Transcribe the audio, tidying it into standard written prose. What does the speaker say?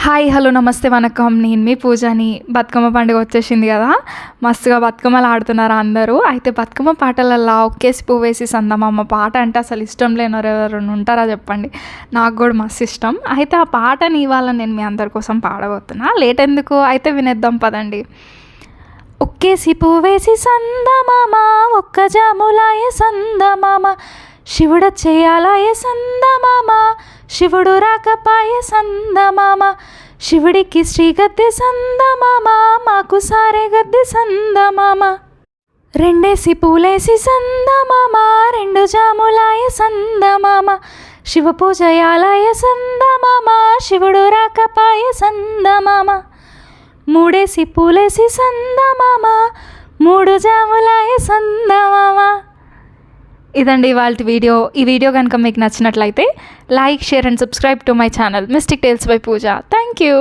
Hi hello నమస్తే వనకం, నేను మీ పూజని. బతుకమ్మ పండుగ వచ్చేసింది కదా, మస్తుగా బతుకమ్మలు ఆడుతున్నారు అందరూ. అయితే బతుకమ్మ పాటలల్లో ఒక్కేసి పువ్వేసి సందమామ పాట అంటే అసలు ఇష్టం లేనివారు ఎవరైనా ఉంటారా చెప్పండి. నాకు కూడా మస్తు ఇష్టం. అయితే ఆ పాటని ఇవాళ నేను మీ అందరి కోసం పాడబోతున్నా. లేట్ ఎందుకు, అయితే వినేద్దాం పదండి. ఒక్కేసి పువ్వేసి సందమామ, ఒక్క జాములాయ సందమామ, శివుడ చేయాలాయ సందమామ, శివుడు రాకపాయ సందమామ, శివుడికి శ్రీ గద్దె సందమామ, మాకు సారే గద్దె సందమామ. రెండేసి పూలేసి సందమామ, రెండు జాములాయ సందమామ, శివ పూజయాలాయ సందమామ, శివుడు రాకపాయ సందమామ. మూడేసి పూలేసి సందమామ, మూడు జాములాయ సందమామ. ఇదండి ఇవాళ వీడియో. ఈ వీడియో కనుక మీకు నచ్చినట్లయితే like, share and subscribe to my channel Mystic Tales by Pooja. Thank you.